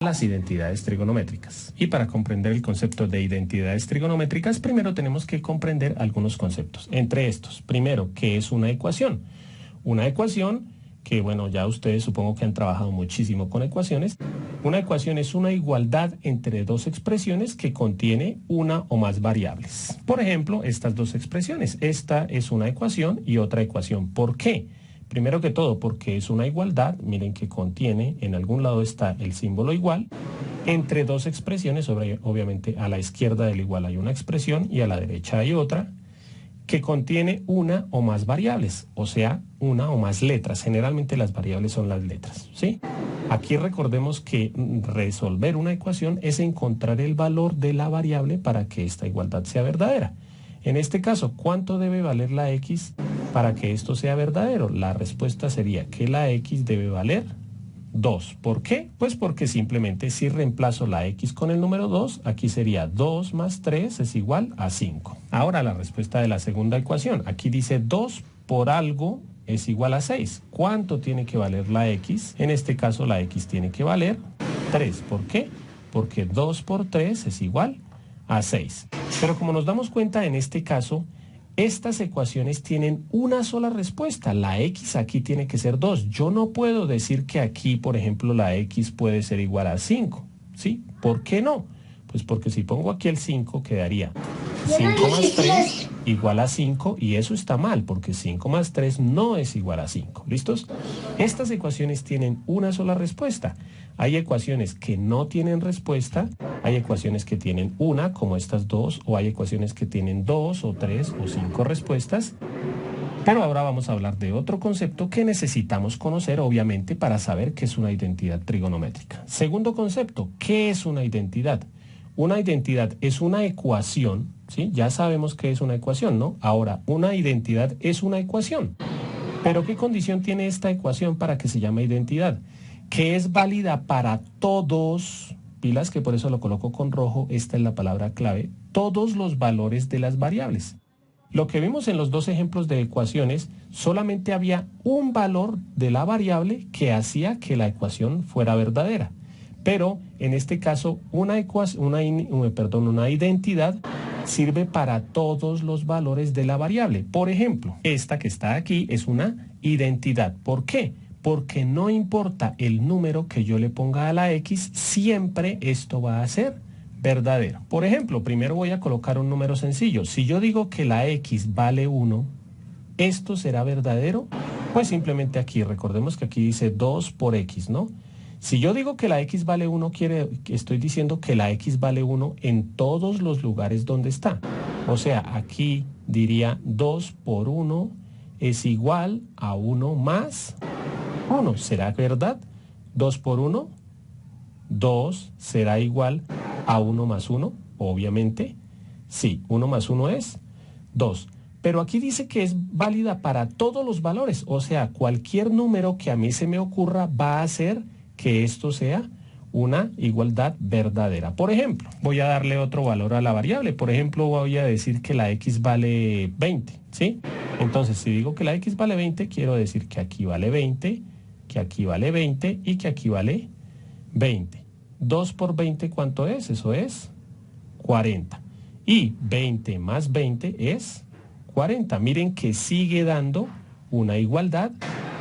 las identidades trigonométricas. Y para comprender el concepto de identidades trigonométricas, primero tenemos que comprender algunos conceptos. Entre estos, primero, ¿qué es una ecuación? Una ecuación que, bueno, ya ustedes supongo que han trabajado muchísimo con ecuaciones. Una ecuación es una igualdad entre dos expresiones que contiene una o más variables. Por ejemplo, estas dos expresiones. Esta es una ecuación y otra ecuación. ¿Por qué? Primero que todo, porque es una igualdad, miren que contiene, en algún lado está el símbolo igual, entre dos expresiones, obviamente a la izquierda del igual hay una expresión y a la derecha hay otra, que contiene una o más variables, o sea, una o más letras. Generalmente las variables son las letras, ¿sí? Aquí recordemos que resolver una ecuación es encontrar el valor de la variable para que esta igualdad sea verdadera. En este caso, ¿cuánto debe valer la x para que esto sea verdadero? La respuesta sería que la x debe valer 2. ¿Por qué? Pues porque simplemente si reemplazo la x con el número 2, aquí sería 2 más 3 es igual a 5. Ahora la respuesta de la segunda ecuación. Aquí dice 2 por algo es igual a 6. ¿Cuánto tiene que valer la x? En este caso la x tiene que valer 3. ¿Por qué? Porque 2 por 3 es igual a 6. Pero como nos damos cuenta en este caso, estas ecuaciones tienen una sola respuesta. La x aquí tiene que ser 2. Yo no puedo decir que aquí, por ejemplo, la x puede ser igual a 5. ¿Sí? ¿Por qué no? Pues porque si pongo aquí el 5 quedaría 5 más 3 igual a 5 y eso está mal porque 5 más 3 no es igual a 5. ¿Listos? Estas ecuaciones tienen una sola respuesta. Hay ecuaciones que no tienen respuesta, hay ecuaciones que tienen una, como estas dos, o hay ecuaciones que tienen 2 o 3 o 5 respuestas. Pero ahora vamos a hablar de otro concepto que necesitamos conocer, obviamente, para saber qué es una identidad trigonométrica. Segundo concepto, ¿qué es una identidad? Una identidad es una ecuación, ¿sí? Ya sabemos qué es una ecuación, ¿no? Ahora, una identidad es una ecuación. ¿Pero qué condición tiene esta ecuación para que se llame identidad? Que es válida para todos, pilas que por eso lo coloco con rojo, esta es la palabra clave, todos los valores de las variables. Lo que vimos en los dos ejemplos de ecuaciones, solamente había un valor de la variable que hacía que la ecuación fuera verdadera. Pero en este caso, una identidad sirve para todos los valores de la variable. Por ejemplo, esta que está aquí es una identidad. ¿Por qué? Porque no importa el número que yo le ponga a la x, siempre esto va a ser verdadero. Por ejemplo, primero voy a colocar un número sencillo. Si yo digo que la x vale 1, ¿esto será verdadero? Pues simplemente aquí, recordemos que aquí dice 2 por x, ¿no? Si yo digo que la x vale 1, estoy diciendo que la x vale 1 en todos los lugares donde está. O sea, aquí diría 2 por 1 es igual a 1 más 1. ¿Será verdad? 2 por 1, 2 será igual a 1 más 1, obviamente. Sí, 1 más 1 es 2. Pero aquí dice que es válida para todos los valores. O sea, cualquier número que a mí se me ocurra va a hacer que esto sea una igualdad verdadera. Por ejemplo, voy a darle otro valor a la variable. Por ejemplo, voy a decir que la x vale 20, ¿sí? Entonces, si digo que la x vale 20, quiero decir que aquí vale 20, que aquí vale 20 y que aquí vale 20. 2 por 20, ¿cuánto es? Eso es 40. Y 20 más 20 es 40. Miren que sigue dando una igualdad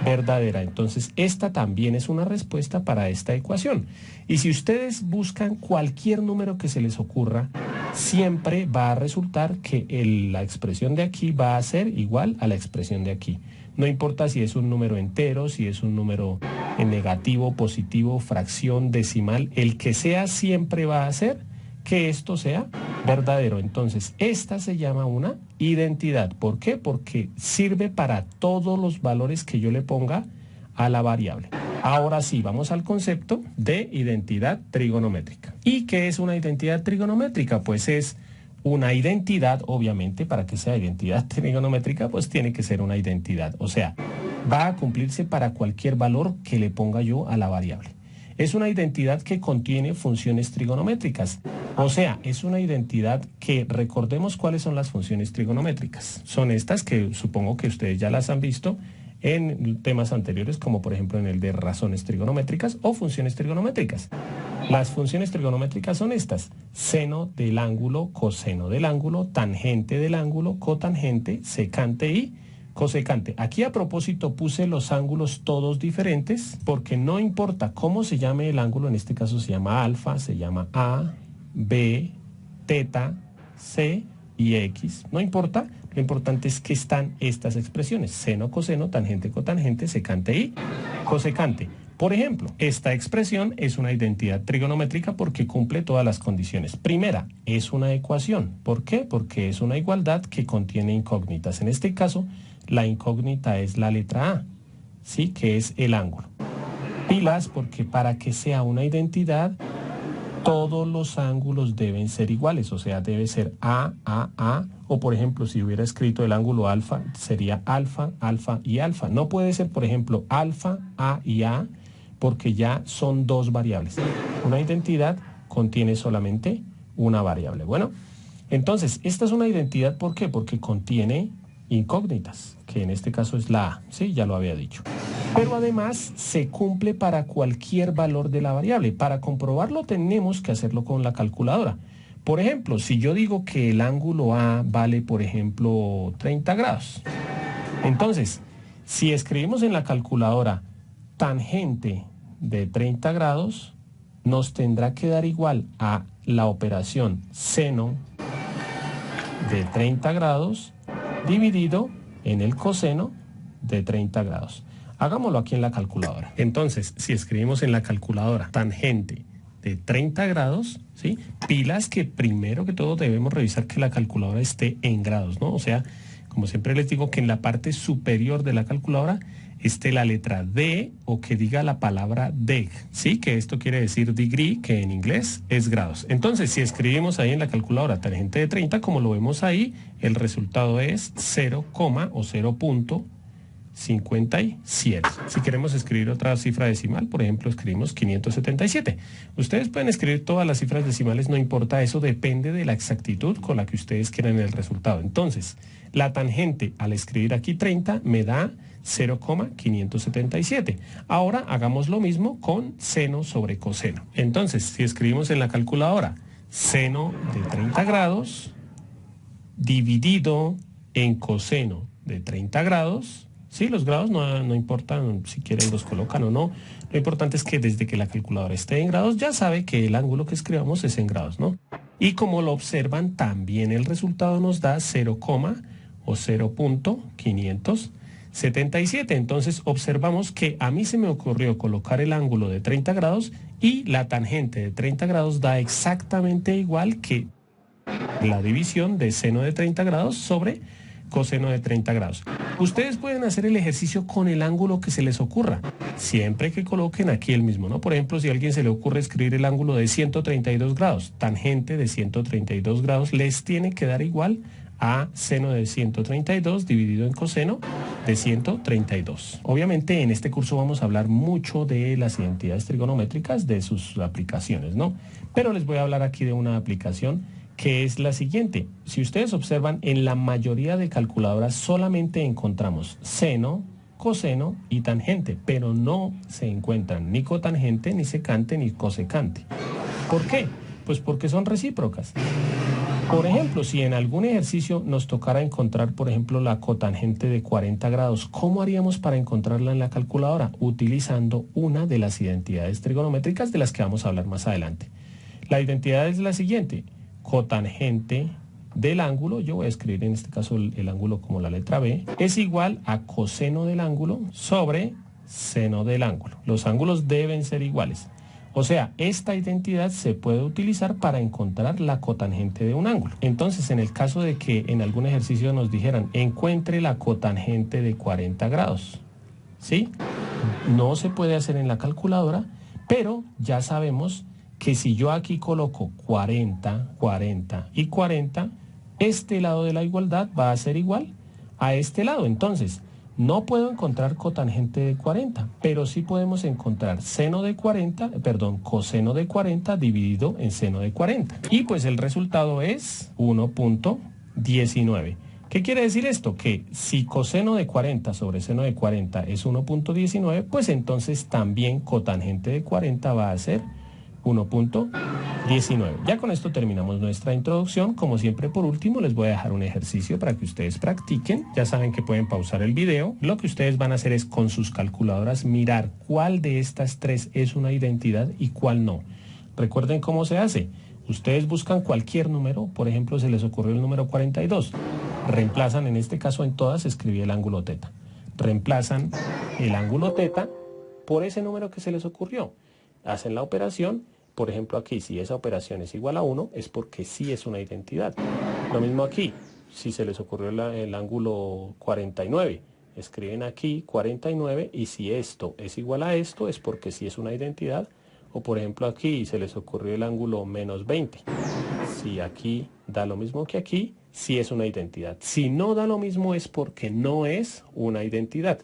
verdadera. Entonces, esta también es una respuesta para esta ecuación. Y si ustedes buscan cualquier número que se les ocurra, siempre va a resultar que la expresión de aquí va a ser igual a la expresión de aquí. No importa si es un número entero, si es un número en negativo, positivo, fracción, decimal, el que sea siempre va a hacer que esto sea verdadero. Entonces, esta se llama una identidad. ¿Por qué? Porque sirve para todos los valores que yo le ponga a la variable. Ahora sí, vamos al concepto de identidad trigonométrica. ¿Y qué es una identidad trigonométrica? Pues es una identidad, obviamente, para que sea identidad trigonométrica, pues tiene que ser una identidad. O sea, va a cumplirse para cualquier valor que le ponga yo a la variable. Es una identidad que contiene funciones trigonométricas. O sea, es una identidad que recordemos cuáles son las funciones trigonométricas. Son estas que supongo que ustedes ya las han visto en temas anteriores, como por ejemplo en el de razones trigonométricas o funciones trigonométricas. Las funciones trigonométricas son estas: seno del ángulo, coseno del ángulo, tangente del ángulo, cotangente, secante y cosecante. Aquí a propósito puse los ángulos todos diferentes porque no importa cómo se llame el ángulo, en este caso se llama alfa, se llama A, B, teta, C y X. No importa, lo importante es que están estas expresiones: seno, coseno, tangente, cotangente, secante y cosecante. Por ejemplo, esta expresión es una identidad trigonométrica porque cumple todas las condiciones. Primera, es una ecuación. ¿Por qué? Porque es una igualdad que contiene incógnitas. En este caso, la incógnita es la letra A, ¿sí? Que es el ángulo. Pilas, porque para que sea una identidad, todos los ángulos deben ser iguales, o sea, debe ser A, o por ejemplo, si hubiera escrito el ángulo alfa, sería alfa, alfa y alfa. No puede ser, por ejemplo, alfa, A y A, porque ya son dos variables. Una identidad contiene solamente una variable. Bueno, entonces, esta es una identidad, ¿por qué? Porque contiene incógnitas, que en este caso es la A, ¿sí? Ya lo había dicho. Pero además se cumple para cualquier valor de la variable. Para comprobarlo tenemos que hacerlo con la calculadora. Por ejemplo, si yo digo que el ángulo A vale, por ejemplo, 30 grados. Entonces, si escribimos en la calculadora tangente de 30 grados, nos tendrá que dar igual a la operación seno de 30 grados dividido en el coseno de 30 grados. Hagámoslo aquí en la calculadora. Entonces, si escribimos en la calculadora tangente de 30 grados, ¿sí? Pilas que primero que todo debemos revisar que la calculadora esté en grados, ¿no? O sea, como siempre les digo, que en la parte superior de la calculadora esté la letra D o que diga la palabra deg, ¿sí? Que esto quiere decir degree, que en inglés es grados. Entonces, si escribimos ahí en la calculadora tangente de 30, como lo vemos ahí, el resultado es 0, o 0.57. Si queremos escribir otra cifra decimal, por ejemplo, escribimos 577. Ustedes pueden escribir todas las cifras decimales, no importa, eso depende de la exactitud con la que ustedes quieran el resultado. Entonces, la tangente al escribir aquí 30 me da 0,577. Ahora hagamos lo mismo con seno sobre coseno. Entonces, si escribimos en la calculadora seno de 30 grados dividido en coseno de 30 grados, sí, los grados no importan, si quieren los colocan o no. Lo importante es que desde que la calculadora esté en grados, ya sabe que el ángulo que escribamos es en grados, ¿no? Y como lo observan, también el resultado nos da 0, o 0.577. Entonces observamos que a mí se me ocurrió colocar el ángulo de 30 grados y la tangente de 30 grados da exactamente igual que la división de seno de 30 grados sobre coseno de 30 grados. Ustedes pueden hacer el ejercicio con el ángulo que se les ocurra, siempre que coloquen aquí el mismo, ¿no? Por ejemplo, si a alguien se le ocurre escribir el ángulo de 132 grados, tangente de 132 grados les tiene que dar igual a seno de 132 dividido en coseno de 132. Obviamente en este curso vamos a hablar mucho de las identidades trigonométricas, de sus aplicaciones, ¿no? Pero les voy a hablar aquí de una aplicación que es la siguiente. Si ustedes observan, en la mayoría de calculadoras solamente encontramos seno, coseno y tangente, pero no se encuentran ni cotangente, ni secante, ni cosecante. ¿Por qué? Pues porque son recíprocas. Por ejemplo, si en algún ejercicio nos tocara encontrar, por ejemplo, la cotangente de 40 grados, ¿cómo haríamos para encontrarla en la calculadora? Utilizando una de las identidades trigonométricas de las que vamos a hablar más adelante. La identidad es la siguiente: cotangente del ángulo, yo voy a escribir en este caso el ángulo como la letra B, es igual a coseno del ángulo sobre seno del ángulo. Los ángulos deben ser iguales. O sea, esta identidad se puede utilizar para encontrar la cotangente de un ángulo. Entonces, en el caso de que en algún ejercicio nos dijeran, encuentre la cotangente de 40 grados, ¿sí? No se puede hacer en la calculadora, pero ya sabemos que si yo aquí coloco 40, 40 y 40, este lado de la igualdad va a ser igual a este lado. Entonces, no puedo encontrar cotangente de 40, pero sí podemos encontrar coseno de 40 dividido en seno de 40. Y pues el resultado es 1.19, ¿Qué quiere decir esto? Que si coseno de 40 sobre seno de 40 es 1.19, pues entonces también cotangente de 40 va a ser 1.19. Ya con esto terminamos nuestra introducción. Como siempre, por último, les voy a dejar un ejercicio para que ustedes practiquen. Ya saben que pueden pausar el video. Lo que ustedes van a hacer es con sus calculadoras mirar cuál de estas tres es una identidad y cuál no. Recuerden cómo se hace. Ustedes buscan cualquier número, por ejemplo, se les ocurrió el número 42. Reemplazan, en este caso en todas, escribí el ángulo teta. Reemplazan el ángulo teta por ese número que se les ocurrió. Hacen la operación, por ejemplo aquí, si esa operación es igual a 1, es porque sí es una identidad. Lo mismo aquí, si se les ocurrió el ángulo 49, escriben aquí 49 y si esto es igual a esto, es porque sí es una identidad. O por ejemplo aquí se les ocurrió el ángulo menos 20. Si aquí da lo mismo que aquí, sí es una identidad. Si no da lo mismo es porque no es una identidad.